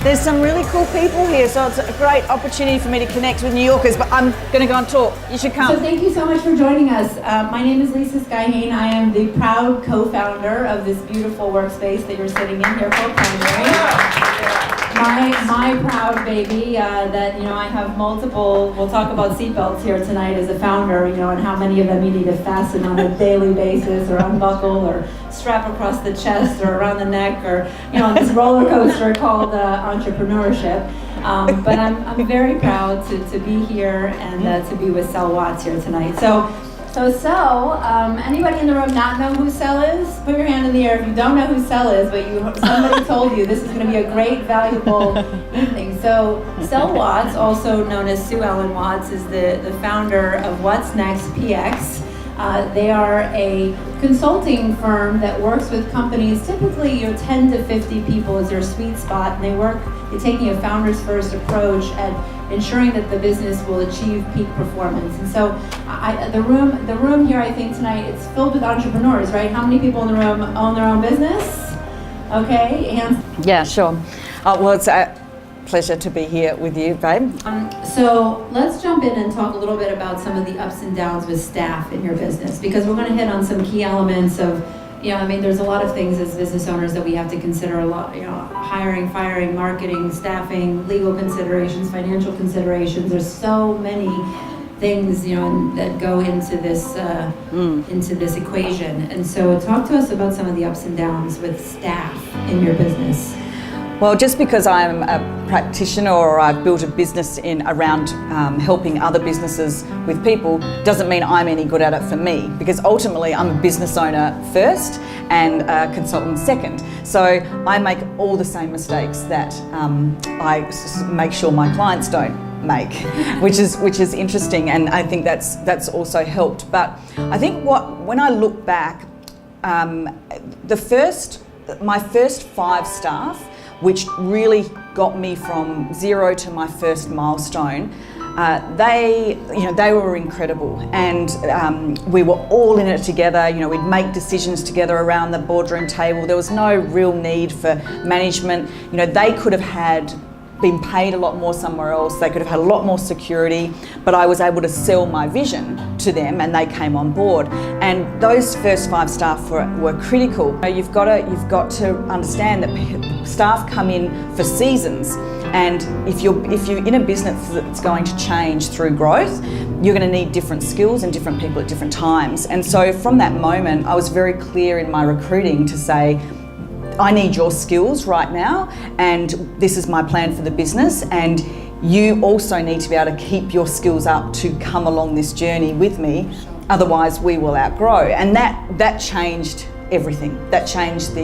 There's some really cool people here, so it's a great opportunity for me to connect with New Yorkers, but I'm going to go and talk. You should come. So thank you so much for joining us. My name is Skye Hain. I am the proud co-founder of this beautiful workspace that you're sitting in here for primary. My proud baby that, I have multiple, we'll talk about seatbelts here tonight as a founder, and how many of them you need to fasten on a daily basis or unbuckle or strap across the chest or around the neck or, on this roller coaster called entrepreneurship. But I'm very proud to be here and to be with Sel Watts here tonight. So Sel, anybody in the room not know who Sel is? Put your hand in the air if you don't know who Sel is, but somebody told you this is going to be a great, valuable evening. So Sel Watts, also known as Sue Ellen Watts, is the founder of WhatsNextpx. They are a consulting firm that works with companies, typically 10 to 50 people is their sweet spot, and they're taking a founders first approach at ensuring that the business will achieve peak performance. And so the room here, I think tonight, it's filled with entrepreneurs, right? How many people in the room own their own business? Okay, hands. Yeah, sure. Well, it's a pleasure to be here with you, babe. So let's jump in and talk a little bit about some of the ups and downs with staff in your business, because we're going to hit on some key elements of, there's a lot of things as business owners that we have to consider a lot, hiring, firing, marketing, staffing, legal considerations, financial considerations. There's so many things, that go into this equation. And so talk to us about some of the ups and downs with staff in your business. Well, just because I'm a practitioner or I've built a business around helping other businesses with people doesn't mean I'm any good at it for me, because ultimately I'm a business owner first and a consultant second. So I make all the same mistakes that I make sure my clients don't make, which is interesting, and I think that's also helped. But I think when I look back, my first 5 staff, which really got me from 0 to my first milestone, they were incredible, and we were all in it together. We'd make decisions together around the boardroom table. There was no real need for management. They could have been paid a lot more somewhere else. They could have had a lot more security, but I was able to sell my vision to them and they came on board. And those first 5 staff were critical. You've got to understand that staff come in for seasons, and if you're in a business that's going to change through growth, you're going to need different skills and different people at different times. And so from that moment, I was very clear in my recruiting to say, I need your skills right now, and this is my plan for the business, and you also need to be able to keep your skills up to come along this journey with me, otherwise we will outgrow. And that changed everything. That changed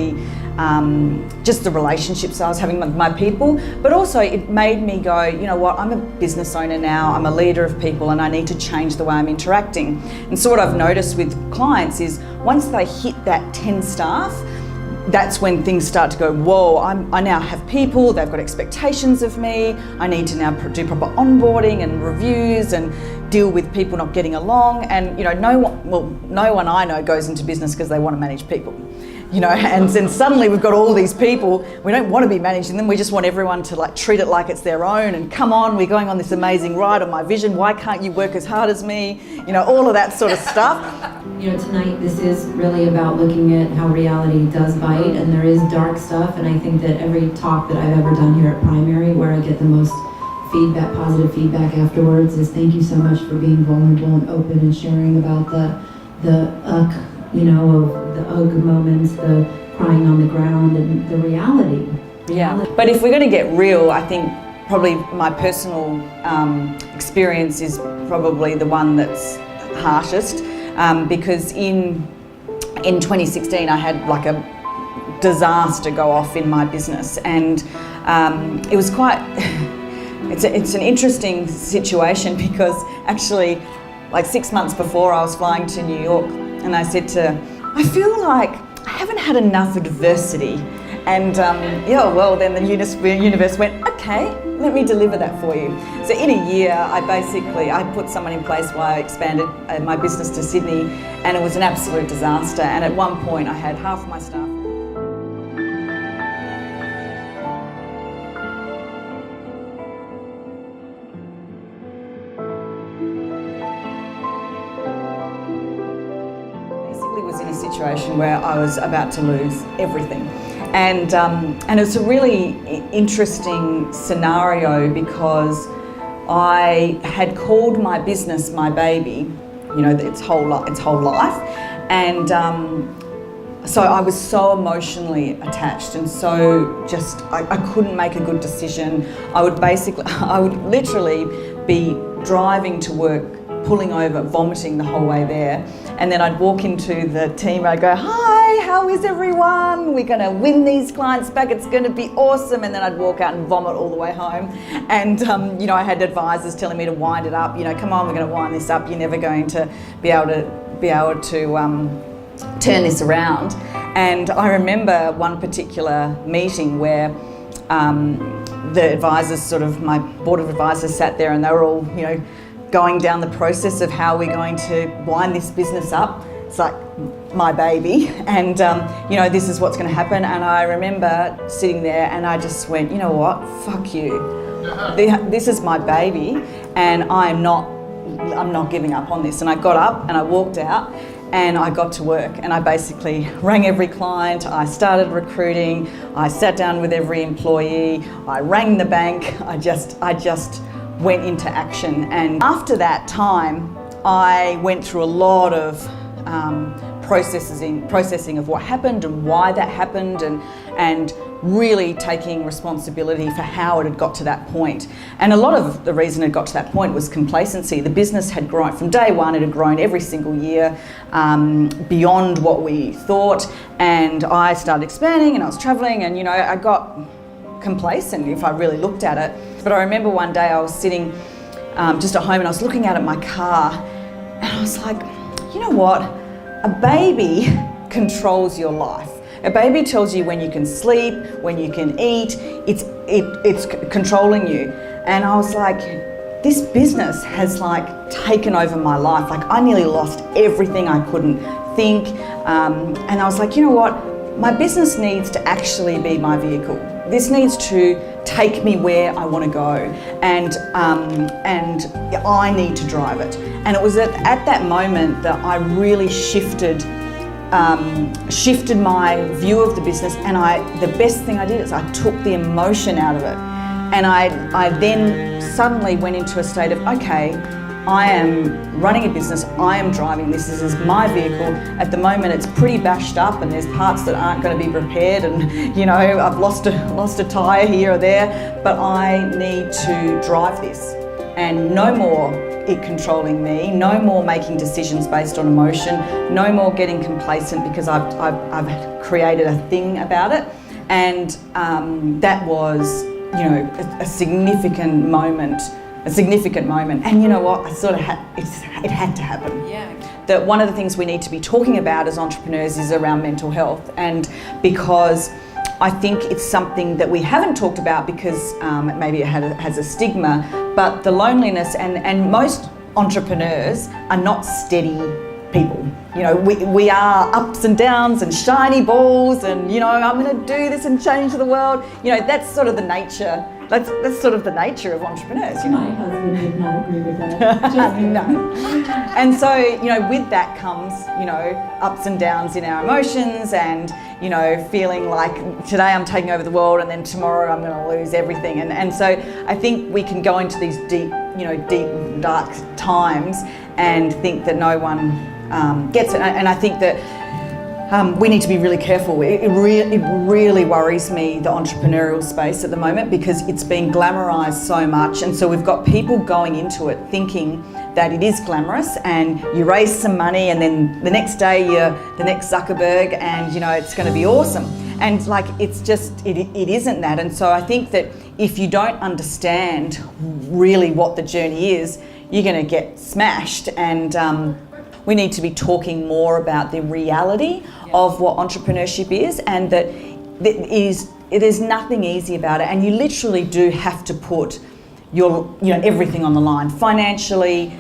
just the relationships I was having with my people, but also it made me go, you know what, I'm a business owner now, I'm a leader of people, and I need to change the way I'm interacting. And so what I've noticed with clients is once they hit that 10 staff, that's when things start to go, whoa, I now have people, they've got expectations of me, I need to now do proper onboarding and reviews and deal with people not getting along. And no one I know goes into business because they want to manage people. And then suddenly we've got all these people, we don't want to be managing them, we just want everyone to treat it like it's their own, and come on, we're going on this amazing ride on my vision, why can't you work as hard as me? All of that sort of stuff. Tonight this is really about looking at how reality does bite, and there is dark stuff, and I think that every talk that I've ever done here at Primary, where I get the most feedback, positive feedback afterwards, is thank you so much for being vulnerable and open and sharing about the of the ugh moments, the crying on the ground, and the reality. Yeah, but if we're going to get real, I think probably my personal experience is probably the one that's harshest, because in 2016 I had a disaster go off in my business, and it was quite it's an interesting situation, because actually 6 months before I was flying to New York, and I said I feel like I haven't had enough adversity. And then the universe went, okay, let me deliver that for you. So in a year, I put someone in place while I expanded my business to Sydney, and it was an absolute disaster. And at one point I had half my staff. situation where I was about to lose everything. And it's a really interesting scenario because I had called my business my baby, its whole life, and so I was so emotionally attached, and so just I couldn't make a good decision. I would literally be driving to work, pulling over, vomiting the whole way there, and then I'd walk into the team and I'd go, "Hi, how is everyone? We're going to win these clients back. It's going to be awesome." And then I'd walk out and vomit all the way home. And I had advisors telling me to wind it up. Come on, we're going to wind this up. You're never going to be able to turn this around. And I remember one particular meeting where the advisors, my board of advisors, sat there and they were all, going down the process of how we're going to wind this business up. It's like my baby, and this is what's going to happen. And I remember sitting there and I just went, you know what, fuck you. This is my baby, and I'm not giving up on this. And I got up and I walked out and I got to work, and I basically rang every client. I started recruiting. I sat down with every employee. I rang the bank. I just went into action. And after that time, I went through a lot of processing of what happened and why that happened, and really taking responsibility for how it had got to that point. And a lot of the reason it got to that point was complacency. The business had grown from day one. It had grown every single year beyond what we thought, and I started expanding and I was traveling, and I got complacent if I really looked at it. But I remember one day I was sitting just at home and I was looking out at my car, and I was like, you know what? A baby controls your life. A baby tells you when you can sleep, when you can eat. It's controlling you. And I was like, this business has taken over my life. I nearly lost everything. I couldn't think. And I was like, you know what? My business needs to actually be my vehicle. This needs to take me where I want to go, and I need to drive it. And it was at that moment that I really shifted my view of the business, and the best thing I did is I took the emotion out of it, and I then suddenly went into a state of, okay, I am running a business, I am driving this is my vehicle. At the moment it's pretty bashed up and there's parts that aren't going to be repaired, and I've lost a tyre here or there, but I need to drive this, and no more it controlling me, no more making decisions based on emotion, no more getting complacent because I've created a thing about it. And that was a significant moment. And you know what, it had to happen. Yeah. That one of the things we need to be talking about as entrepreneurs is around mental health, and because I think it's something that we haven't talked about because maybe it has a stigma, but the loneliness, and most entrepreneurs are not steady people. We are ups and downs and shiny balls, and I'm going to do this and change the world. That's sort of the nature. That's sort of the nature of entrepreneurs. My husband would not agree with that. No. And so, with that comes, ups and downs in our emotions, and, feeling like today I'm taking over the world and then tomorrow I'm going to lose everything. And so I think we can go into these deep, dark times and think that no one gets it. And I think that we need to be really careful. It really worries me, the entrepreneurial space at the moment, because it's been glamorized so much, and so we've got people going into it thinking that it is glamorous, and you raise some money and then the next day you're the next Zuckerberg, and it's going to be awesome. And it's just, it isn't that. And so I think that if you don't understand really what the journey is, you're going to get smashed. And we need to be talking more about the reality of what entrepreneurship is, and that there's nothing easy about it, and you literally do have to put your everything on the line financially,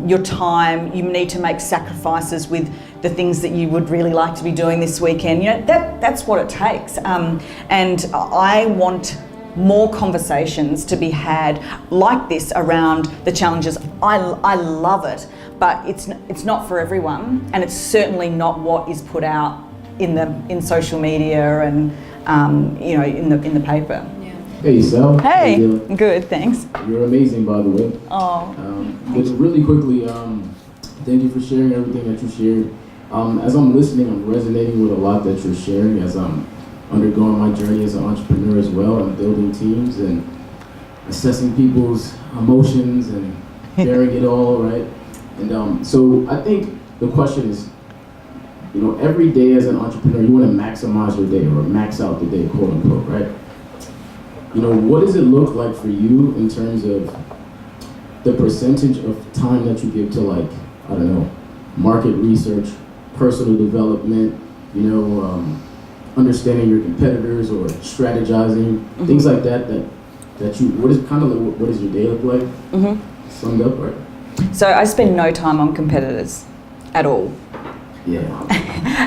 your time. You need to make sacrifices with the things that you would really like to be doing this weekend. That's what it takes. And I want more conversations to be had like this around the challenges. I love it, but it's not for everyone, and it's certainly not what is put out in social media and in the paper. Yeah. Hey, Sal. Hey, good, thanks. You're amazing, by the way. Oh. But really quickly, thank you for sharing everything that you shared. As I'm listening, I'm resonating with a lot that you're sharing as I'm undergoing my journey as an entrepreneur as well. I'm building teams and assessing people's emotions and bearing it all, right? And so I think the question is, every day as an entrepreneur, you want to maximize your day or max out the day, quote unquote, right? What does it look like for you in terms of the percentage of time that you give to market research, personal development, understanding your competitors or strategizing, things like that you, what does your day look like? Summed up, right? So I spend no time on competitors at all. Yeah.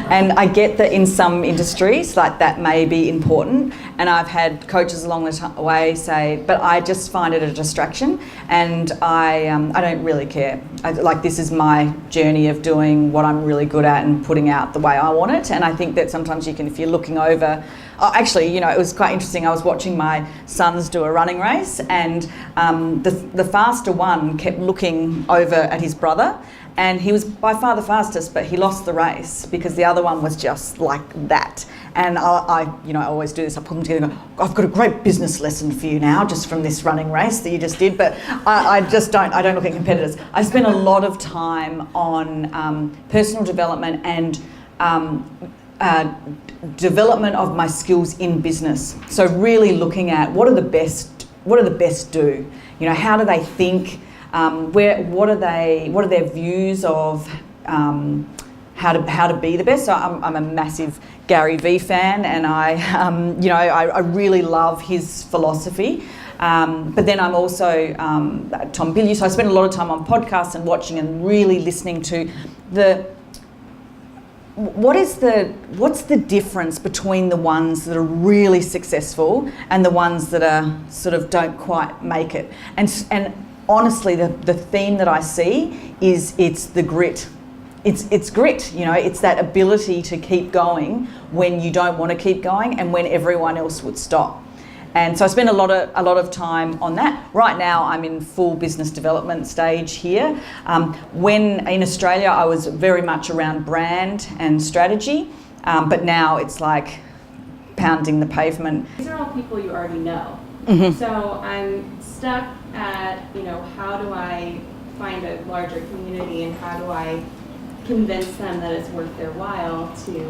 And I get that in some industries, that may be important. And I've had coaches along the way say, but I just find it a distraction, and I don't really care. This is my journey of doing what I'm really good at and putting out the way I want it. And I think that sometimes you can, if you're looking over, it was quite interesting. I was watching my sons do a running race, and the faster one kept looking over at his brother. And he was by far the fastest, but he lost the race because the other one was just like that. And I always do this. I put them together and go, I've got a great business lesson for you now, just from this running race that you just did. But I don't look at competitors. I spend a lot of time on personal development and development of my skills in business. So really looking at what do the best do? How do they think? What are their views of how to be the best? So I'm a massive Gary Vee fan, and I really love his philosophy. But then I'm also Tom Bilyeu, so I spend a lot of time on podcasts and watching and really listening to what's the difference between the ones that are really successful and the ones that are sort of don't quite make it. And honestly, the theme that I see is it's the grit. It's grit, it's that ability to keep going when you don't want to keep going and when everyone else would stop. And so I spend a lot of time on that. Right now, I'm in full business development stage here. When in Australia, I was very much around brand and strategy, but now it's like pounding the pavement. These are all people you already know. So I'm stuck at, how do I find a larger community and how do I convince them that it's worth their while to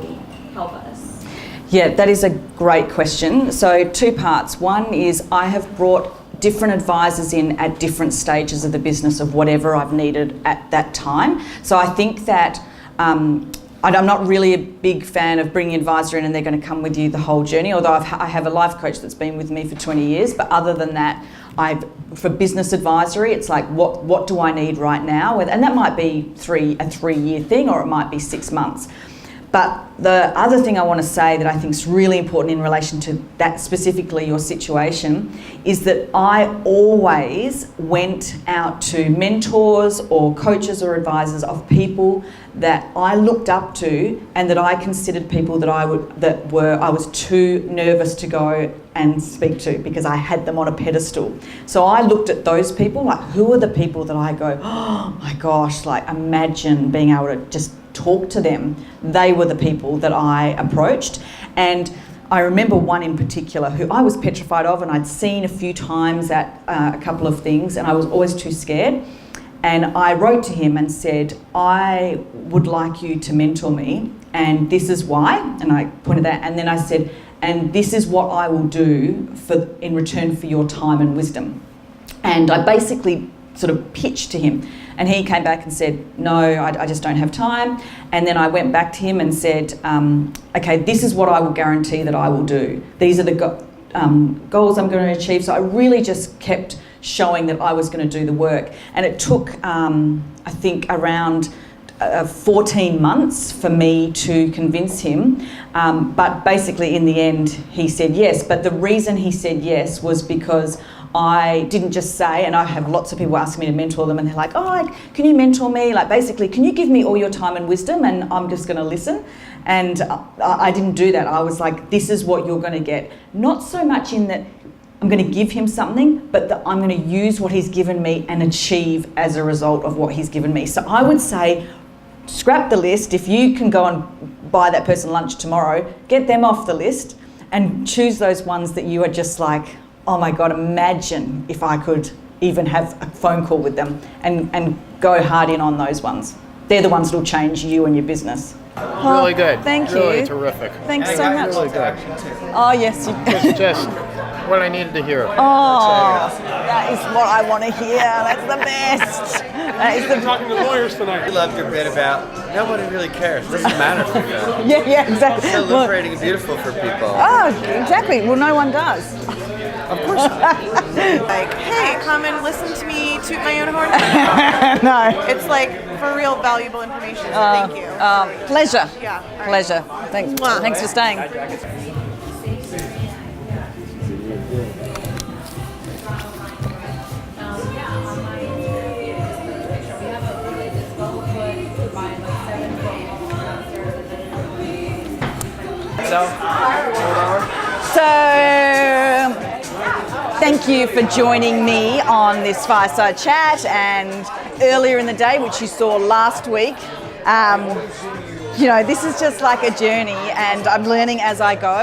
help us? Yeah, that is a great question. So 2 parts. One is I have brought different advisors in at different stages of the business of whatever I've needed at that time. So I think that I'm not really a big fan of bringing an advisor in and they're going to come with you the whole journey, although I have a life coach that's been with me for 20 years. But other than that, for business advisory, it's like, what do I need right now? And that might be a 3-year thing, or it might be 6 months. But the other thing I want to say that I think is really important in relation to that, specifically your situation, is that I always went out to mentors or coaches or advisors of people that I looked up to and that I considered people that I was too nervous to go and speak to because I had them on a pedestal. So I looked at those people, like, who are the people that I go, oh my gosh, like, imagine being able to just talk to them. They were the people that I approached. And I remember one in particular who I was petrified of, and I'd seen a few times at a couple of things, and I was always too scared. And I wrote to him and said, I would like you to mentor me, and this is why. And I pointed that, and then I said, and this is what I will do in return for your time and wisdom. And I basically sort of pitched to him. And he came back and said, no, I just don't have time. And then I went back to him and said, okay, this is what I will guarantee that I will do. These are the goals I'm going to achieve. So I really just kept showing that I was going to do the work. And it took, I think, around 14 months for me to convince him, but basically in the end he said yes. But the reason he said yes was because I didn't just say, and I have lots of people ask me to mentor them, and they're like, oh, can you mentor me? Like, basically, can you give me all your time and wisdom, and I'm just going to listen? And I didn't do that. I was like, this is what you're going to get. Not so much in that I'm going to give him something, but that I'm going to use what he's given me and achieve as a result of what he's given me. So I would say, scrap the list. If you can go and buy that person lunch tomorrow, get them off the list and choose those ones that you are just like, oh my God, imagine if I could even have a phone call with them, and go hard in on those ones. They're the ones that will change you and your business. Really good. Thank you. Really terrific. Thanks so much. Really good. Oh, yes. It's just what I needed to hear. Oh, that is what I want to hear. That's the best. That is the Talking to lawyers tonight. I loved your bit about nobody really cares. It doesn't matter for you. yeah, exactly. So liberating and beautiful for people. Oh, exactly. Well, no one does. Of course not. Like, hey, come and listen to me toot my own horn. No. It's like for real valuable information. So thank you. Pleasure. Yeah. All right. Pleasure. Thanks. Mwah. Thanks for staying. So, thank you for joining me on this fireside chat, and earlier in the day, which you saw last week. You know, this is just like a journey, and I'm learning as I go.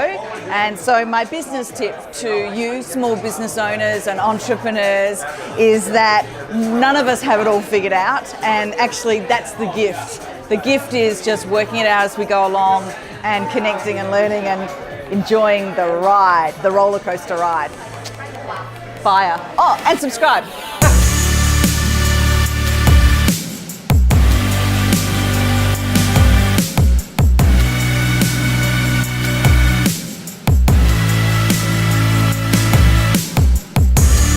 And so my business tip to you small business owners and entrepreneurs is that none of us have it all figured out, and actually that's the gift. The gift is just working it out as we go along and connecting and learning and enjoying the ride, the roller coaster ride. Fire. Oh, and subscribe.